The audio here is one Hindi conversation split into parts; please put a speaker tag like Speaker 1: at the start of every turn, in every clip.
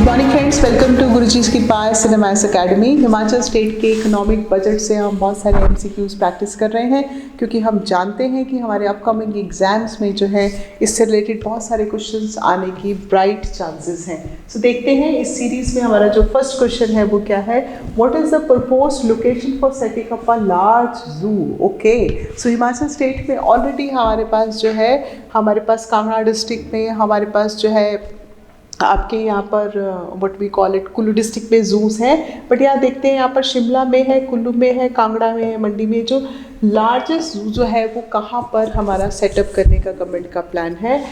Speaker 1: मॉर्निंग फ्रेंड्स, वेलकम टू गुरुजी's Kripa cinemas academy. Himachal state के इकोनॉमिक बजट से हम बहुत सारे एमसीक्यूज़ प्रैक्टिस कर रहे हैं क्योंकि हम जानते हैं कि हमारे अपकमिंग एग्जाम्स में जो है इससे रिलेटेड बहुत सारे क्वेश्चंस आने की ब्राइट चांसेस हैं। सो देखते हैं इस सीरीज़ में हमारा जो फर्स्ट क्वेश्चन है वो क्या है। What is the proposed location for setting up a large जू। ओके, सो हिमाचल स्टेट में ऑलरेडी हमारे पास जो है कांगड़ा डिस्ट्रिक्ट में हमारे पास जो है आपके यहाँ पर what we call it Kullu district में जूस हैं, बट यहाँ देखते हैं यहाँ पर शिमला में है, कुल्लू में है, कांगड़ा में है, मंडी में। जो लार्जेस्ट जू जो है वो कहाँ पर हमारा सेटअप करने का गवर्नमेंट का प्लान है।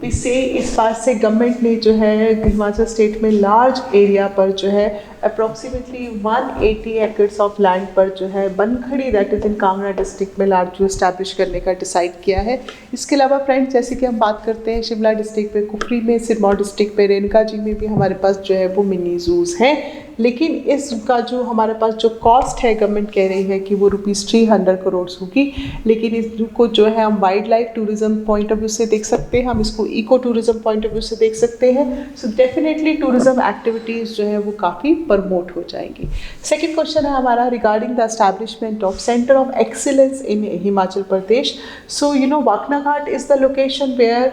Speaker 1: इससे इस बात से गवर्नमेंट ने जो है हिमाचल स्टेट में लार्ज एरिया पर जो है अप्रॉक्सीमेटली 180 एकर्स ऑफ लैंड पर जो है Bankhandi that is in Kangra district में लार्ज जू इस्टेब्लिश करने का डिसाइड किया है। इसके अलावा फ्रेंड्स, जैसे कि हम बात करते हैं शिमला डिस्ट्रिक्ट में, कुफरी में, सिरमौर डिस्ट्रिक्ट में, रेणुका जी में भी हमारे पास जो है वो मिनी जूस हैं। लेकिन इसका जो हमारे पास जो कॉस्ट है, गवर्नमेंट कह रही है कि वो ₹300 करोड़ होगी। लेकिन इसको जो है हम wild life tourism point of view से देख सकते हैं, हम इसको eco tourism point of view से देख सकते हैं। सो डेफिनेटली टूरिज्म एक्टिविटीज़ जो है वो काफ़ी प्रमोट हो जाएंगी। सेकेंड क्वेश्चन है हमारा regarding the establishment of centre of excellence in Himachal Pradesh. So Waknaghat is the location where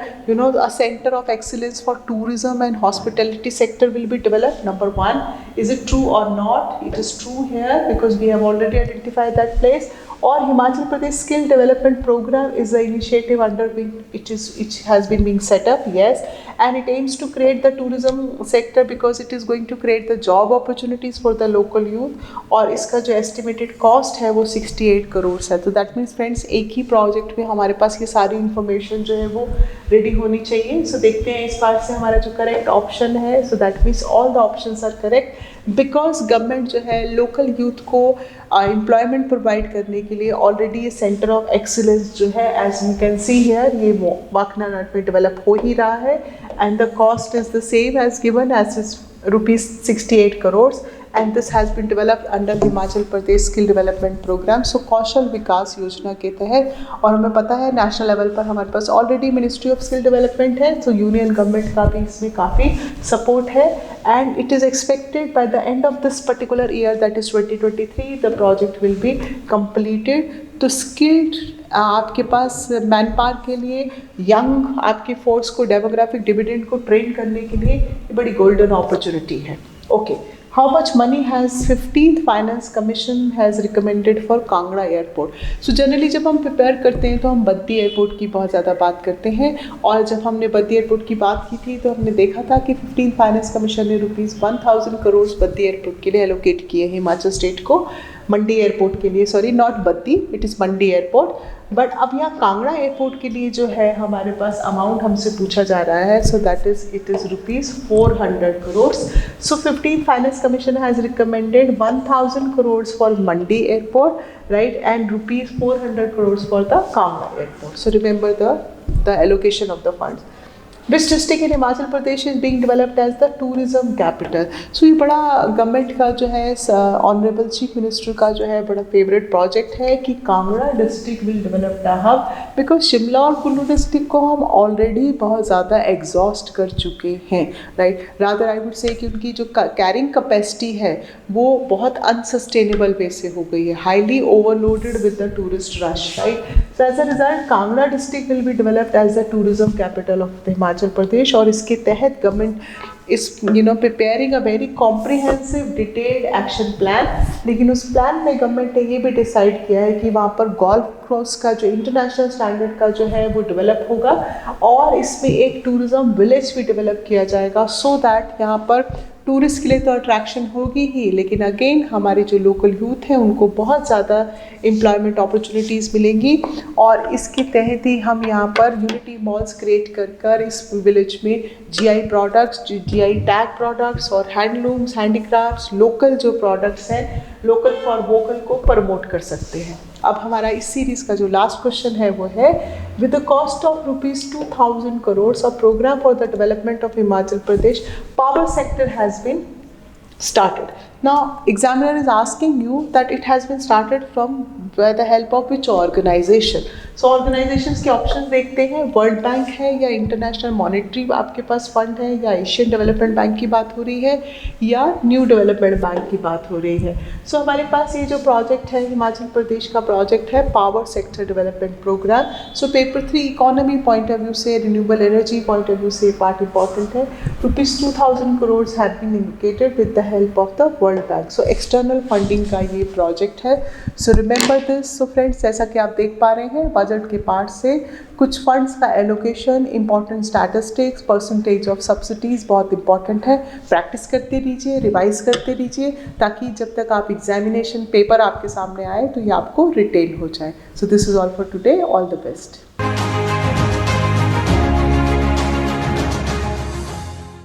Speaker 1: a center of excellence for tourism and hospitality sector will be developed. Number one, is it true or not? It is true here because we have already identified that place. Or Himachal Pradesh Skill Development Program is the initiative under which it has been being set up, yes, and it aims to create the tourism sector because it is going to create the job opportunities for the local youth. और इसका जो estimated cost है वो 68 करोड़ है। तो that means friends, एक ही प्रोजेक्ट में हमारे पास ये सारी इंफॉर्मेशन जो है वो रेडी होनी चाहिए। सो देखते हैं इस बार से हमारा जो करेक्ट ऑप्शन है। So that means all the options are correct because government जो है लोकल यूथ को एम्प्लॉयमेंट प्रोवाइड करने के लिए ऑलरेडी ये सेंटर ऑफ एक्सीलेंस जो है as you can see here ये वाकना घाट में डेवलप हो ही रहा है। And the cost is the same as given as is ₹68 crore and this has been developed under Himachal Pradesh Skill Development Program. So कौशल विकास योजना के तहत, और हमें पता है नेशनल लेवल पर हमारे पास already ministry of skill development है, तो यूनियन गवर्नमेंट का भी इसमें काफ़ी सपोर्ट है। And it is expected by the end of this particular year that is 2023 the project will be completed. तो स्किल्ड आपके पास मैन पावर के लिए, यंग आपकी फोर्स को, डेमोग्राफिक डिविडेंड को ट्रेन करने के लिए बड़ी गोल्डन अपॉर्चुनिटी है। Okay, How much money has 15th Finance Commission has recommended for Kangra Airport? So generally जब हम प्रिपेयर करते हैं तो हम बद्दी एयरपोर्ट की बहुत ज़्यादा बात करते हैं, और जब हमने बद्दी एयरपोर्ट की बात की थी तो हमने देखा था कि 15th फाइनेंस कमीशन ने ₹1000 करोड़ बद्दी एयरपोर्ट के लिए एलोकेट किए हिमाचल स्टेट को, मंडी एयरपोर्ट के लिए, sorry not Baddi, it is Mandi airport. But अब यहाँ कांगड़ा एयरपोर्ट के लिए जो है हमारे पास अमाउंट हमसे पूछा जा रहा है। So that is it is ₹400 crore. So 15th finance commission has recommended 1000 crore for Mandi airport, right, and ₹400 crore for the Kangra airport. So remember the allocation of the funds. Which district in Himachal Pradesh is being developed as the tourism capital? So ये बड़ा गवर्नमेंट का जो है ऑनरेबल चीफ मिनिस्टर का जो है बड़ा फेवरेट प्रोजेक्ट है कि Kangra district will develop the hub, because Shimla और कुल्लू डिस्ट्रिक्ट को हम ऑलरेडी बहुत ज़्यादा एग्जॉस्ट कर चुके हैं, right. Rather I would say कि उनकी जो कैरिंग कैपेसिटी है वो बहुत अनसस्टेनेबल वे से हो गई है, highly overloaded with the tourist rush, right. So as a result Kangra district will be developed as the tourism capital of the Himachal Pradesh. और इसके तहत government is preparing a very comprehensive detailed action plan. लेकिन उस प्लान में गवर्नमेंट ने ये भी डिसाइड किया है कि वहाँ पर गोल्फ कोर्स का जो इंटरनेशनल स्टैंडर्ड का जो है वो डेवलप होगा, और इसमें एक टूरिज्म विलेज भी डेवलप किया जाएगा, सो दैट यहाँ पर टूरिस्ट के लिए तो अट्रैक्शन होगी ही, लेकिन अगेन हमारे जो लोकल यूथ हैं उनको बहुत ज़्यादा एम्प्लॉयमेंट अपॉर्चुनिटीज़ मिलेंगी। और इसके तहत ही हम यहाँ पर यूनिटी मॉल्स क्रिएट कर इस विलेज में GI products, GI tag products और हैंडलूम्स, हैंडीक्राफ्ट्स, लोकल जो प्रोडक्ट्स हैं, लोकल फॉर वोकल को प्रमोट कर सकते हैं। अब हमारा इस सीरीज़ का जो लास्ट क्वेश्चन है वो है, with the cost of ₹2000 crore of program for the development of Himachal Pradesh, power sector has been started. Now examiner is asking you that it has been started from by the help of which organisation. So organisations के ऑप्शंस देखते हैं, वर्ल्ड बैंक है या इंटरनेशनल मॉनेटरी आपके पास फंड है या एशियन डेवलपमेंट बैंक की बात हो रही है या न्यू डेवलपमेंट बैंक की बात हो रही है। सो हमारे पास ये जो प्रोजेक्ट है हिमाचल प्रदेश का प्रोजेक्ट है power sector development programme. So paper 3 economy point of view से, renewable energy point of view से पार्ट इंपॉर्टेंट है। ₹2,000 crores have been indicated with the help of the World Bank. So external funding का ये प्रोजेक्ट है। So remember this. So friends, जैसा कि आप देख पा रहे हैं बजट के पार्ट से कुछ फंड्स का allocation, important statistics, percentage of subsidies बहुत इंपॉर्टेंट है। प्रैक्टिस करते रहिए, रिवाइज करते रहिए, ताकि जब तक आप एग्जामिनेशन पेपर आपके सामने आए तो ये आपको रिटेन हो जाए। So this is all for today. All the best.